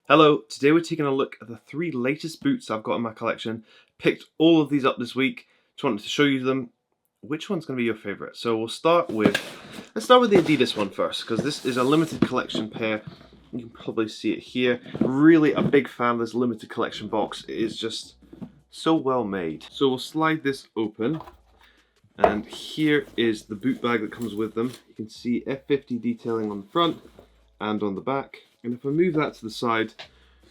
Hello, today we're taking a look at the 3 latest boots I've got in my collection. Picked all of these up this week. Just wanted to show you them. Which one's going to be your favourite? So let's start with the Adidas one first, because this is a limited collection pair. You can probably see it here. Really a big fan of this limited collection box. It is just so well made. So we'll slide this open, and here is the boot bag that comes with them. You can see F50 detailing on the front and on the back. And if I move that to the side,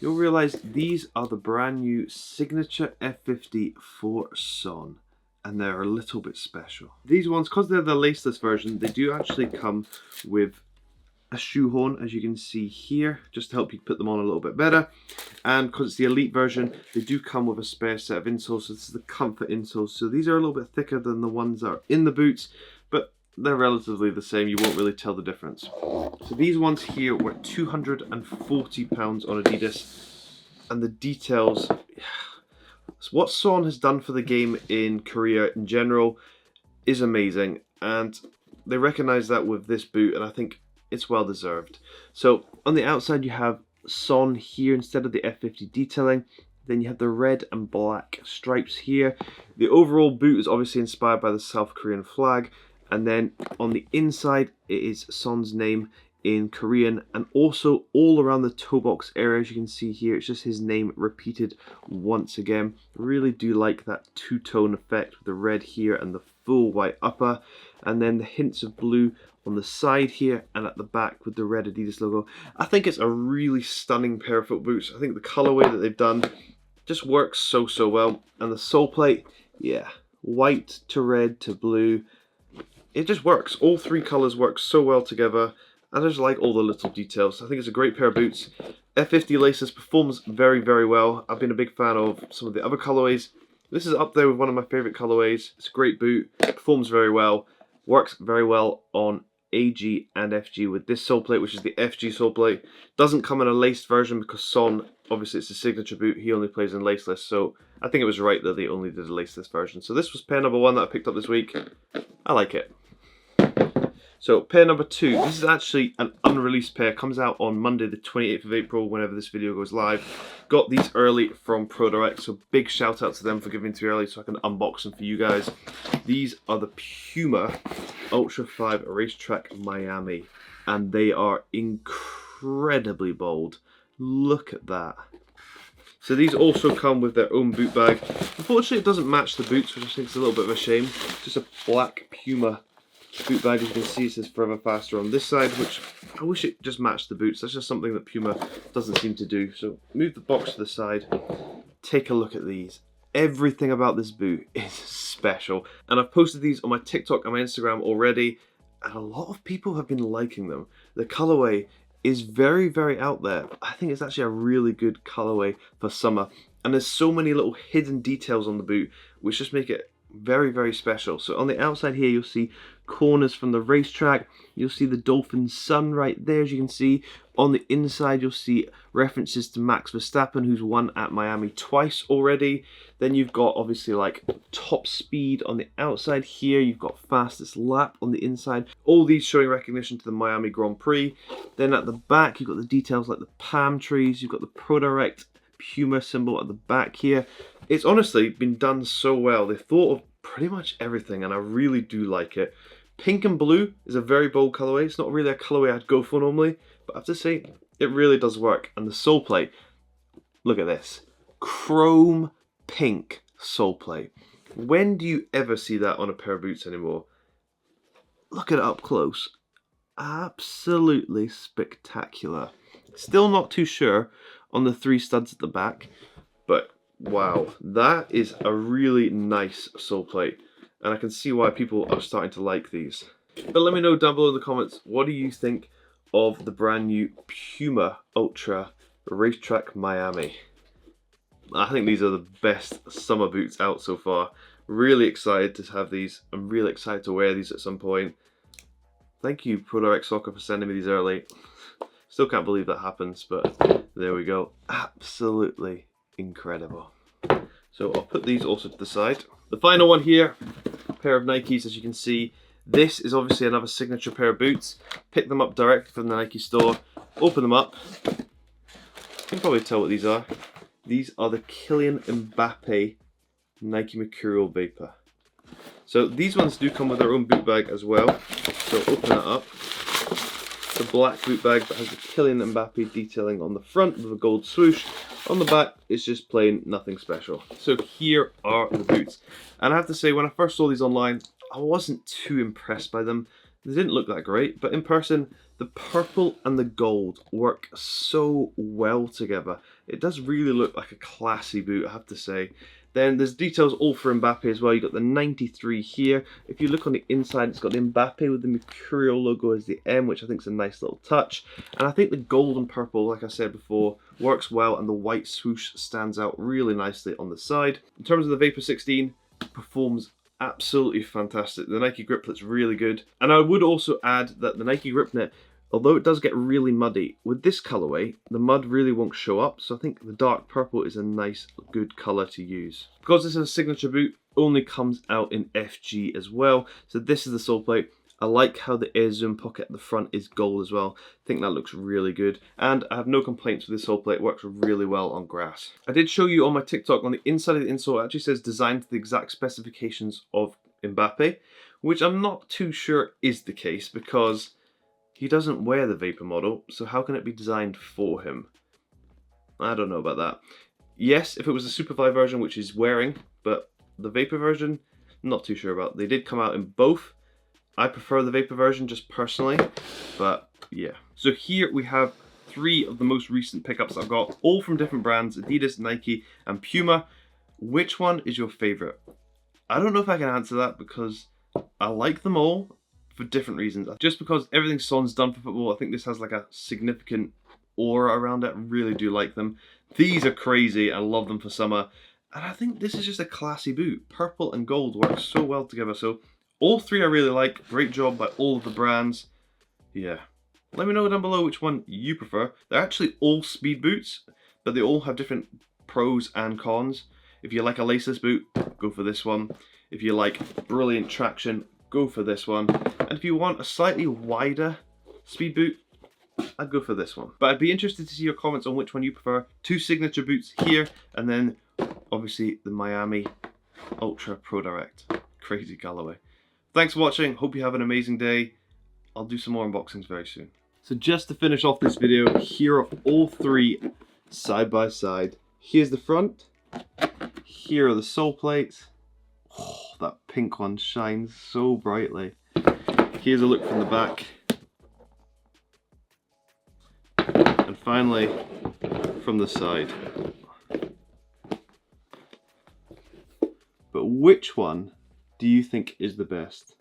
you'll realise these are the brand new signature F50 for Son. And they're a little bit special. These ones, because they're the laceless version, they do actually come with a shoehorn, as you can see here, just to help you put them on a little bit better. And because it's the elite version, they do come with a spare set of insoles. So this is the comfort insoles. So these are a little bit thicker than the ones that are in the boots, but they're relatively the same. You won't really tell the difference. So these ones here were £240 on Adidas, and the details, what Son has done for the game in Korea in general is amazing, and they recognise that with this boot, and I think it's well deserved. So on the outside you have Son here instead of the F50 detailing. Then you have the red and black stripes here. The overall boot is obviously inspired by the South Korean flag. And then on the inside, it is Son's name in Korean, and also all around the toe box area, as you can see here, it's just his name repeated once again. Really do like that two-tone effect with the red here and the full white upper, and then the hints of blue on the side here and at the back with the red Adidas logo. I think it's a really stunning pair of foot boots. I think the colorway that they've done just works so well, and the sole plate, yeah, white to red to blue. It just works. All 3 colours work so well together. I just like all the little details. I think it's a great pair of boots. F50 laces performs very well. I've been a big fan of some of the other colourways. This is up there with one of my favourite colourways. It's a great boot. Performs very well. Works very well on AG and FG with this sole plate, which is the FG sole plate. Doesn't come in a laced version because Son, obviously it's a signature boot, he only plays in laceless, so I think it was right that they only did a laceless version. So this was pair number 1 that I picked up this week. I like it. So pair number 2, this is actually an unreleased pair, comes out on Monday the 28th of April, whenever this video goes live. Got these early from Pro Direct, so big shout out to them for giving me 3 early so I can unbox them for you guys. These are the Puma Ultra 5 Racetrack Miami, and they are incredibly bold. Look at that. So these also come with their own boot bag. Unfortunately it doesn't match the boots, which I think is a little bit of a shame. Just a black Puma boot bag. As you can see, it says Forever Faster on this side, which I wish it just matched the boots. That's just something that Puma doesn't seem to do. So move the box to the side, take a look at these. Everything about this boot is special, and I've posted these on my TikTok and my Instagram already, and a lot of people have been liking them. The colorway is very out there. I think it's actually a really good colorway for summer, and there's so many little hidden details on the boot which just make it very special. So on the outside here you'll see corners from the racetrack. You'll see the Dolphin sun right there, as you can see. On the inside you'll see references to Max Verstappen, who's won at Miami twice already. Then you've got obviously like top speed on the outside here. You've got fastest lap on the inside. All these showing recognition to the Miami Grand Prix. Then at the back you've got the details like the palm trees. You've got the Pro Direct Puma symbol at the back here. It's honestly been done so well. They've thought of pretty much everything, and I really do like it. Pink and blue is a very bold colorway. It's not really a colorway I'd go for normally, but I have to say it really does work. And the sole plate, look at this, chrome pink sole plate. When do you ever see that on a pair of boots anymore? Look at it up close. Absolutely spectacular. Still not too sure on the 3 studs at the back, but wow, that is a really nice sole plate, and I can see why people are starting to like these. But let me know down below in the comments, what do you think of the brand new Puma Ultra Racetrack Miami? I think these are the best summer boots out so far. Really excited to have these. I'm really excited to wear these at some point. Thank you Pro Direct Soccer for sending me these early. Still can't believe that happens, but there we go. Absolutely incredible. So I'll put these also to the side. The final one here, a pair of Nikes, as you can see. This is obviously another signature pair of boots. Pick them up directly from the Nike store, open them up, can probably tell what these are. These are the Kylian Mbappe Nike Mercurial Vapor. So these ones do come with their own boot bag as well. So open it up. It's a black boot bag that has the Kylian Mbappe detailing on the front with a gold swoosh. On the back, it's just plain, nothing special. So here are the boots. And I have to say, when I first saw these online, I wasn't too impressed by them. They didn't look that great, but in person, the purple and the gold work so well together. It does really look like a classy boot, I have to say. Then there's details all for Mbappe as well. You've got the 93 here. If you look on the inside, it's got the Mbappe with the Mercurial logo as the M, which I think is a nice little touch. And I think the gold and purple, like I said before, works well, and the white swoosh stands out really nicely on the side. In terms of the Vapor 16, performs absolutely fantastic. The Nike Griplet's really good. And I would also add that the Nike Gripnet, although it does get really muddy, with this colorway, the mud really won't show up. So I think the dark purple is a nice, good color to use. Because this is a signature boot, only comes out in FG as well. So this is the sole plate. I like how the Air Zoom pocket at the front is gold as well. I think that looks really good. And I have no complaints with this sole plate. It works really well on grass. I did show you on my TikTok, on the inside of the insole, it actually says designed to the exact specifications of Mbappe, which I'm not too sure is the case because he doesn't wear the Vapor model, so how can it be designed for him? I don't know about that. Yes, if it was the Superfly version, which he's wearing, but the Vapor version, not too sure about. They did come out in both. I prefer the Vapor version just personally, but yeah. So here we have 3 of the most recent pickups I've got, all from different brands, Adidas, Nike, and Puma. Which one is your favorite? I don't know if I can answer that because I like them all for different reasons. Just because everything Son's done for football, I think this has like a significant aura around it. I really do like them. These are crazy. I love them for summer. And I think this is just a classy boot. Purple and gold work so well together. So all 3 I really like. Great job by all of the brands. Yeah. Let me know down below which one you prefer. They're actually all speed boots, but they all have different pros and cons. If you like a laceless boot, go for this one. If you like brilliant traction, go for this one. And if you want a slightly wider speed boot, I'd go for this one. But I'd be interested to see your comments on which one you prefer. 2 signature boots here, and then obviously the Miami Ultra Pro Direct. Crazy colorway. Thanks for watching. Hope you have an amazing day. I'll do some more unboxings very soon. So just to finish off this video, here are all 3 side by side. Here's the front. Here are the sole plates. Oh, that pink one shines so brightly. Here's a look from the back. And finally, from the side. But which one do you think is the best?